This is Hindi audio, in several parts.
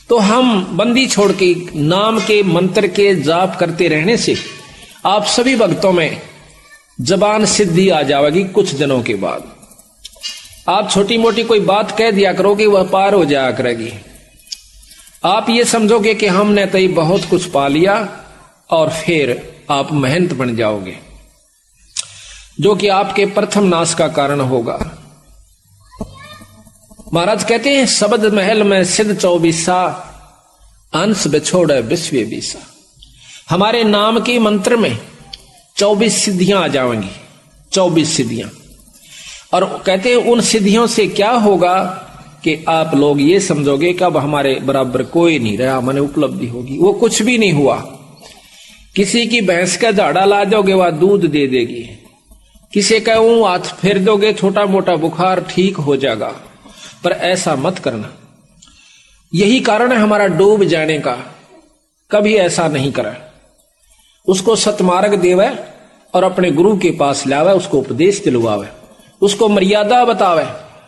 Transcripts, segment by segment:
तो हम बंदी छोड़ के नाम के मंत्र के जाप करते रहने से आप सभी भक्तों में जबान सिद्धि आ जाएगी। कुछ दिनों के बाद आप छोटी मोटी कोई बात कह दिया करोगे, वह पार हो जाया करेगी। आप ये समझोगे कि हमने तो ये बहुत कुछ पा लिया, और फिर आप महंत बन जाओगे, जो कि आपके प्रथम नाश का कारण होगा। महाराज कहते हैं, शब्द महल में सिद्ध 24 अंश बिछोड़े विश्व बीसा। हमारे नाम के मंत्र में 24 सिद्धियां आ जाएंगी, 24 सिद्धियां। और कहते हैं उन सिद्धियों से क्या होगा कि आप लोग ये समझोगे कि अब हमारे बराबर कोई नहीं रहा, मैंने उपलब्धि होगी। वो कुछ भी नहीं हुआ। किसी की भैंस का झाड़ा ला दोगे, वह दूध दे देगी। किसी का हाथ फेर दोगे, छोटा मोटा बुखार ठीक हो जाएगा। पर ऐसा मत करना। यही कारण है हमारा डूब जाने का। कभी ऐसा नहीं करा। उसको सतमार्ग देवे और अपने गुरु के पास लावे, उसको उपदेश दिलवावे, उसको मर्यादा बतावे,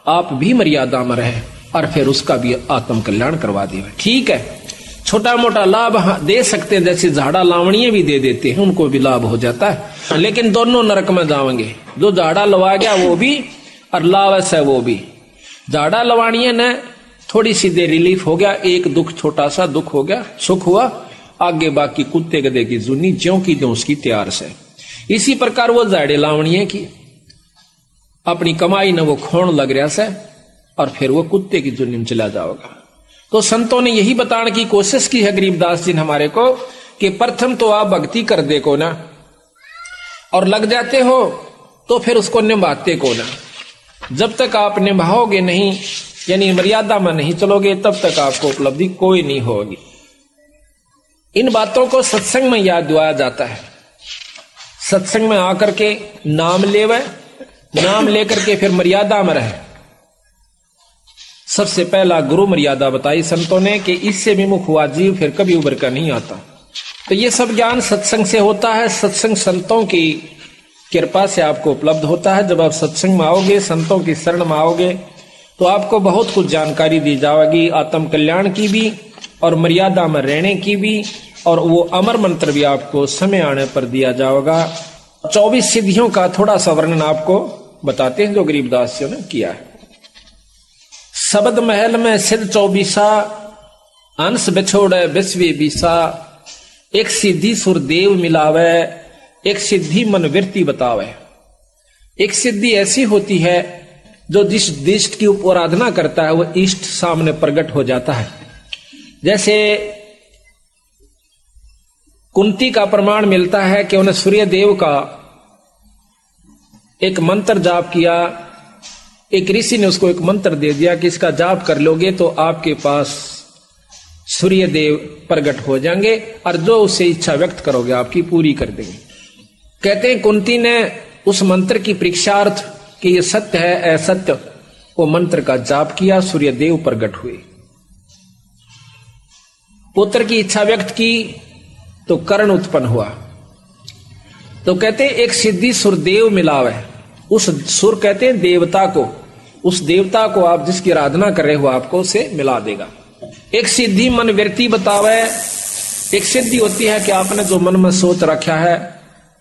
आप भी मर्यादा में रहे, और फिर उसका भी आत्म कल्याण करवा देवे। ठीक है, छोटा मोटा लाभ दे सकते हैं, जैसे झाड़ा लावणीय भी दे देते हैं, उनको भी लाभ हो जाता है। लेकिन दोनों नरक में जाएंगे। जो झाड़ा लवा गया वो भी, और लावस है वो भी। झाड़ा लवाणीय ने थोड़ी सी देर रिलीफ हो गया, एक दुख, छोटा सा दुख हो गया, सुख हुआ, आगे बाकी कुत्ते गधे की जुनी ज्यों की त्यों उसकी तैयार से। इसी प्रकार वो झाड़े लावणीय की अपनी कमाई ने वो खोण लग रहा से, और फिर वो कुत्ते की जुनी में चला जाओगा। तो संतों ने यही बताने की कोशिश की है गरीबदास जी ने हमारे को, कि प्रथम तो आप भक्ति कर दे को ना, और लग जाते हो तो फिर उसको निभाते को ना। जब तक आप निभाओगे नहीं, यानी मर्यादा में नहीं चलोगे, तब तक आपको उपलब्धि कोई नहीं होगी। इन बातों को सत्संग में याद दिलाया जाता है। सत्संग में आकर के नाम लेवे, नाम लेकर के फिर मर्यादा में रहे। सबसे पहला गुरु मर्यादा बताई संतों ने, कि इससे विमुख हुआ जीव फिर कभी उभर कर नहीं आता। तो ये सब ज्ञान सत्संग से होता है। सत्संग संतों की कृपा से आपको उपलब्ध होता है। जब आप सत्संग में आओगे, संतों की शरण में आओगे, तो आपको बहुत कुछ जानकारी दी जाएगी, आत्म कल्याण की भी और मर्यादा में रहने की भी, और वो अमर मंत्र भी आपको समय आने पर दिया जाएगा। 24 सिद्धियों का थोड़ा सा वर्णन आपको बताते हैं जो गरीबदास जी ने किया है। शब्द महल में सिद्ध 24 अंश बिछोड़े विश्व बीसा। एक सिद्धि सुरदेव मिलावे, एक सिद्धि मन वृत्ति बतावे। एक सिद्धि ऐसी होती है जो जिस इष्ट की आराधना करता है वह इष्ट सामने प्रकट हो जाता है। जैसे कुंती का प्रमाण मिलता है कि उन्हें सूर्य देव का एक मंत्र जाप किया। एक ऋषि ने उसको एक मंत्र दे दिया कि इसका जाप कर लोगे तो आपके पास सूर्य देव प्रकट हो जाएंगे, और जो उससे इच्छा व्यक्त करोगे आपकी पूरी कर देंगे। कहते हैं कुंती ने उस मंत्र की परीक्षार्थ कि ये सत्य है असत्य, वो मंत्र का जाप किया, सूर्य देव प्रकट हुए। पुत्र की इच्छा व्यक्त की तो कर्ण उत्पन्न हुआ। तो कहते हैं एक सिद्धि सुरदेव मिलावे। उस सुर कहते हैं देवता को, उस देवता को आप जिसकी आराधना कर रहे हो आपको उसे मिला देगा। एक सिद्धि मन वृत्ति बतावे। एक सिद्धि होती है कि आपने जो मन में सोच रखा है,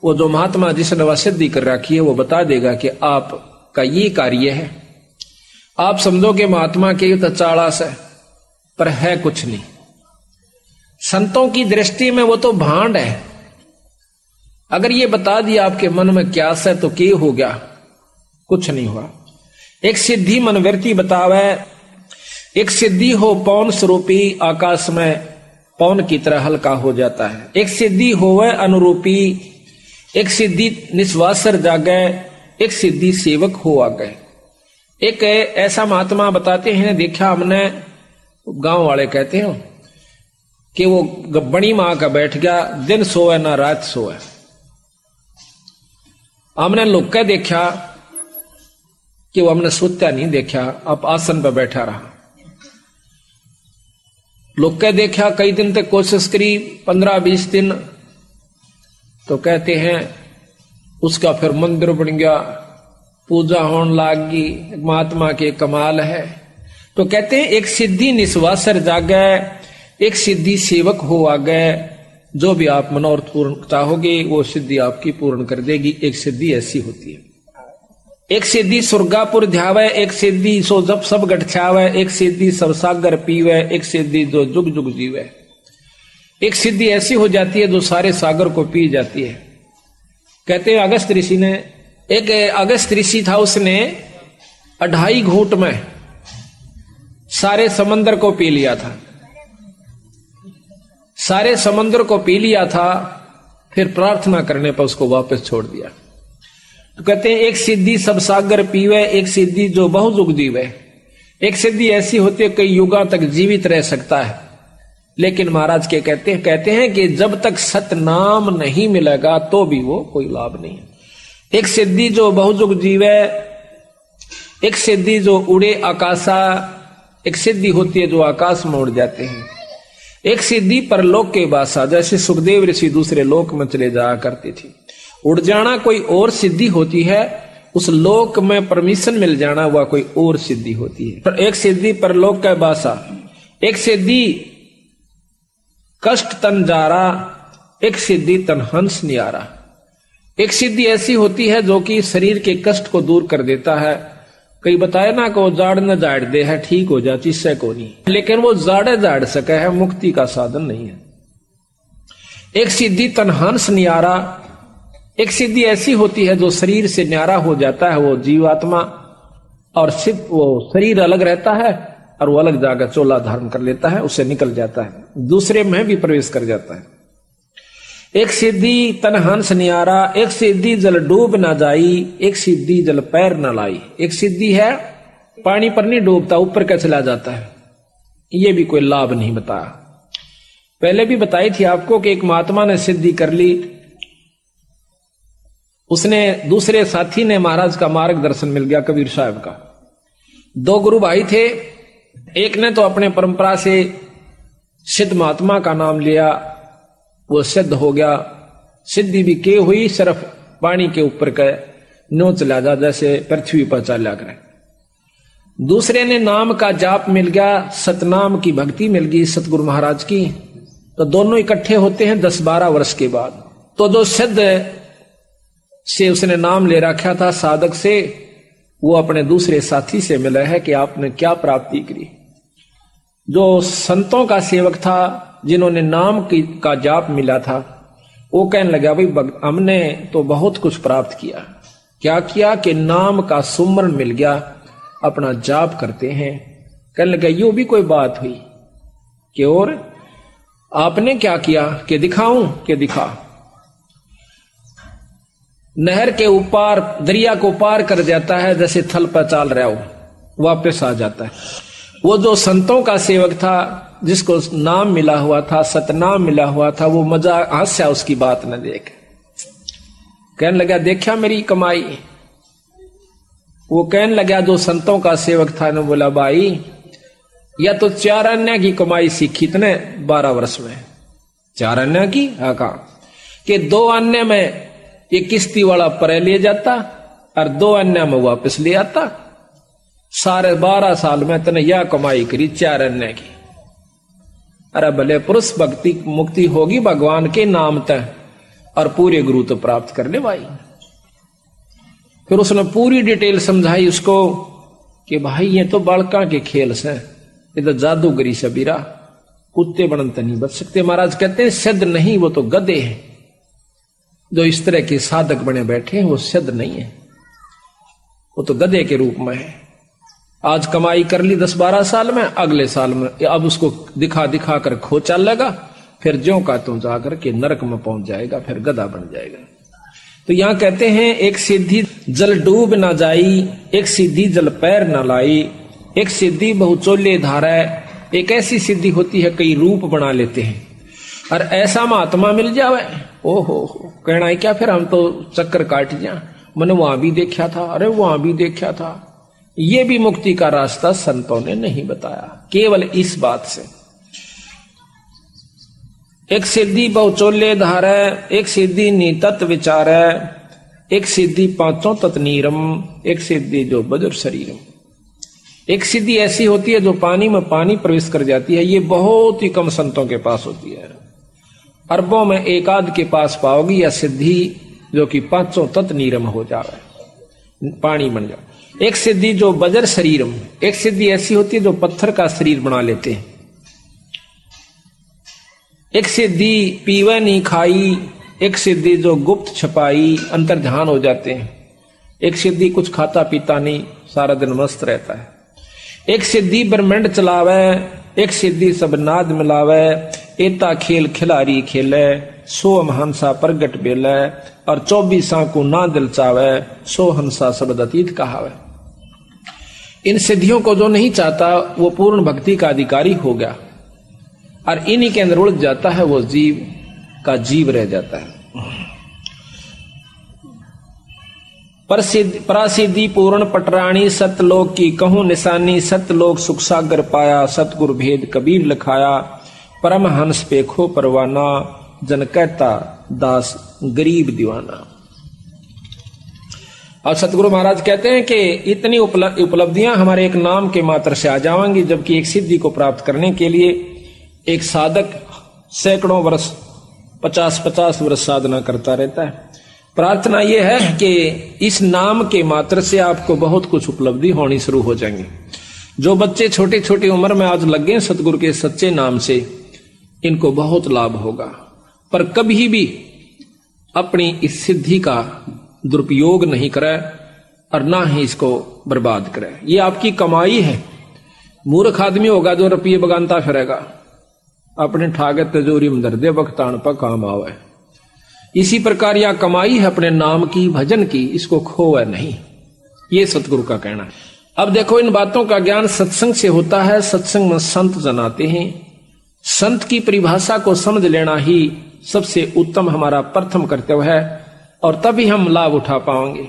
वो जो महात्मा जिसने वह सिद्धि कर रखी है वो बता देगा कि आपका ये कार्य है। आप समझोगे महात्मा के तो चालास है, पर है कुछ नहीं। संतों की दृष्टि में वो तो भांड है। अगर ये बता दिया आपके मन में क्या है तो क्या हो गया, कुछ नहीं हुआ। एक सिद्धि मनवृत्ति बतावे। एक सिद्धि हो पौन स्वरूपी, आकाश में पौन की तरह हल्का हो जाता है। एक सिद्धि होवे अनुरूपी। एक सिद्धि निस्वासर जागे। एक सिद्धि सेवक हो आगे। एक ऐसा महात्मा बताते हैं, देखा हमने, गांव वाले कहते हैं कि वो बड़ी मां का बैठ गया, दिन सोए ना रात सोए। हमने लोग के देखा कि वो हमने सोता नहीं देखा, अब आसन पर बैठा रहा। लोग के देखा कई दिन तक कोशिश करी, 15-20 दिन, तो कहते हैं उसका फिर मंदिर बन गया, पूजा होने लागी। महात्मा के कमाल है। तो कहते हैं एक सिद्धि निस्वासर जागे। एक सिद्धि सेवक हो आगे, जो भी आप मनोरथ पूर्ण चाहोगे वो सिद्धि आपकी पूर्ण कर देगी। एक सिद्धि ऐसी होती है। एक सिद्धि सुरगापुर ध्यावे, एक सिद्धि सो जब सब गठछावे, एक सिद्धि सब सागर पीवे, एक सिद्धि जो जुग जुग जीवे। एक सिद्धि ऐसी हो जाती है जो सारे सागर को पी जाती है। कहते हैं अगस्त ऋषि ने, एक अगस्त ऋषि था, उसने 2.5 घूंट में सारे समंदर को पी लिया था। सारे समंदर को पी लिया था, फिर प्रार्थना करने पर उसको वापस छोड़ दिया। तो कहते हैं एक सिद्धि सब सागर पीवे, एक सिद्धि जो बहुयुग जीवे। एक सिद्धि ऐसी होती है कई युगा तक जीवित रह सकता है, लेकिन महाराज के कहते हैं कि जब तक सतनाम नहीं मिलेगा तो भी वो कोई लाभ नहीं है। एक सिद्धि जो बहुयुग जीवे, एक सिद्धि जो उड़े आकाशा, एक सिद्धि होती है जो आकाश में उड़ जाते हैं। एक सिद्धि परलोक के बासा, जैसे सुखदेव ऋषि दूसरे लोक में चले जाया करते थे। उड़ जाना कोई और सिद्धि होती है, उस लोक में परमिशन मिल जाना वह कोई और सिद्धि होती है। पर एक सिद्धि परलोक का बासा, एक सिद्धि कष्ट तन जारा, एक सिद्धि तन हंस नियारा। एक सिद्धि ऐसी होती है जो कि शरीर के कष्ट को दूर कर देता है। कई बताए ना को जाड़ न जाड़ दे है, ठीक हो जा जिससे को नहीं, लेकिन वो जाड़े जाड़ सके है, मुक्ति का साधन नहीं है। एक सिद्धि तन हंस नियारा, एक सिद्धि ऐसी होती है जो शरीर से न्यारा हो जाता है वो जीवात्मा, और सिर्फ वो शरीर अलग रहता है और वो अलग जाकर चोला धारण कर लेता है, उससे निकल जाता है, दूसरे में भी प्रवेश कर जाता है। एक सिद्धि तन हंस नियारा, एक सिद्धि जल डूब ना जाई, एक सिद्धि जल पैर न लाई। एक सिद्धि है पानी पर नहीं डूबता, ऊपर का चला जाता है, ये भी कोई लाभ नहीं बताया। पहले भी बताई थी आपको कि एक महात्मा ने सिद्धि कर ली, उसने दूसरे साथी ने महाराज का मार्गदर्शन मिल गया, कबीर साहब का। 2 गुरु भाई थे, एक ने तो अपने परंपरा से सिद्ध महात्मा का नाम लिया, वो सिद्ध हो गया, सिद्धि भी के हुई, सिर्फ पानी के ऊपर का नो चला जा, जैसे पृथ्वी पर चला करे। दूसरे ने नाम का जाप मिल गया, सतनाम की भक्ति मिल गई सतगुरु महाराज की। तो दोनों इकट्ठे होते हैं 10-12 वर्ष के बाद। तो जो सिद्ध से उसने नाम ले रखा था साधक से, वो अपने दूसरे साथी से मिला है कि आपने क्या प्राप्ति करी। जो संतों का सेवक था, जिन्होंने नाम का जाप मिला था, वो कहने लगा भाई हमने तो बहुत कुछ प्राप्त किया। क्या किया कि नाम का सुमरण मिल गया, अपना जाप करते हैं। कहने लगा यूं भी कोई बात हुई कि और आपने क्या किया कि दिखाऊं कि दिखा। नहर के ऊपर दरिया को पार कर जाता है, जैसे थल पर चाल रहा हो, वापस आ जाता है। वो जो संतों का सेवक था, जिसको नाम मिला हुआ था, सतनाम मिला हुआ था, वो मजा हास्या उसकी बात न देख। कहने लगा देखा मेरी कमाई। वो कहने लगा जो संतों का सेवक था, ने बोला भाई या तो 4 अन्य की कमाई सीखी तने 12 वर्ष में। 4 अन्य की आका कि 2 अन्य में ये किस्ती वाला परे ले जाता और 2 अन्य में वापस ले आता। सारे 12 साल में तने यह कमाई करी 4 अन्य की। अरे भले पुरुष भक्ति मुक्ति होगी भगवान के नाम तय, और पूरे गुरु तो प्राप्त कर ले भाई। फिर उसने पूरी डिटेल समझाई उसको कि भाई ये तो बालका के खेल से, ये तो जादूगरी सबीरा, कुत्ते बनत नहीं बच सकते। महाराज कहते हैं सिद्ध नहीं, वो तो गधे हैं। जो इस तरह के साधक बने बैठे हैं वो सिद्ध नहीं है, वो तो गधे के रूप में है। आज कमाई कर ली 10-12 साल में, अगले साल में अब उसको दिखा दिखा कर खो चल लेगा, फिर ज्यों का त्यों जाकर के नरक में पहुंच जाएगा, फिर गधा बन जाएगा। तो यहां कहते हैं एक सिद्धि जल डूब ना जाई, एक सिद्धि जल पैर ना लाई, एक सिद्धि बहुचोले धारा। एक ऐसी सिद्धि होती है कई रूप बना लेते हैं, और ऐसा महात्मा मिल जावे, ओहो कहना है क्या, फिर हम तो चक्कर काट जा, मैंने वहां भी देखा था, अरे वहां भी देखा था। ये भी मुक्ति का रास्ता संतों ने नहीं बताया, केवल इस बात से। एक सिद्धि बहुचोले धार, एक सिद्धि नीतत विचार, एक सिद्धि 5 तत्नीरम, एक सिद्धि जो बजुर शरीरम। एक सिद्धि ऐसी होती है जो पानी में पानी प्रवेश कर जाती है, ये बहुत ही कम संतों के पास होती है। अरबों में एक आध के पास पाओगी या सिद्धि जो कि पांचों तत्व नीरम हो जावे, पानी बन जाए। एक सिद्धि जो बजर शरीरम, एक सिद्धि ऐसी होती है जो पत्थर का शरीर बना लेते हैं। एक सिद्धि पीवे नहीं खाई, एक सिद्धि जो गुप्त छपाई, अंतर ध्यान हो जाते हैं। एक सिद्धि कुछ खाता पीता नहीं, सारा दिन मस्त रहता है। एक सिद्धि ब्रह्मांड चलावे, एक सिद्धि सब नाद मिलावे, एता खेल खिलारी खेले, सो हंसा प्रगट बेले, और 24 को ना दिल चावे, सो हंसा शब्द अतीत कहावे। इन सिद्धियों को जो नहीं चाहता वो पूर्ण भक्ति का अधिकारी हो गया, और इन्हीं के अंदर उलझ जाता है, वो जीव का जीव रह जाता है। परासिद्धि पूर्ण पटरानी, सतलोक की कहूं निशानी, सतलोक सुख सागर पाया, सतगुरु भेद कबीर लिखाया, परम हंस पेखो परवाना, जन कहता दास गरीब दीवाना। और सतगुरु महाराज कहते हैं कि इतनी उपलब्धियां हमारे एक नाम के मात्र से आ जाएंगी, जबकि एक सिद्धि को प्राप्त करने के लिए एक साधक सैकड़ों वर्ष 50-50 वर्ष साधना करता रहता है। प्रार्थना यह है कि इस नाम के मात्र से आपको बहुत कुछ उपलब्धि होनी शुरू हो जाएंगी। जो बच्चे छोटी छोटी उम्र में आज लग गए सतगुरु के सच्चे नाम से, इनको बहुत लाभ होगा। पर कभी भी अपनी इस सिद्धि का दुरुपयोग नहीं करे और ना ही इसको बर्बाद करे। ये आपकी कमाई है। मूर्ख आदमी होगा जो रुपये बगानता फिरेगा, अपने ठागे तिजोरी में धर दे, बख्तान पर काम आवे। इसी प्रकार यह कमाई है अपने नाम की, भजन की, इसको खोए नहीं, ये सतगुरु का कहना है। अब देखो, इन बातों का ज्ञान सत्संग से होता है। सत्संग में संत जनाते हैं। संत की परिभाषा को समझ लेना ही सबसे उत्तम हमारा प्रथम कर्तव्य है, और तभी हम लाभ उठा पाएंगे।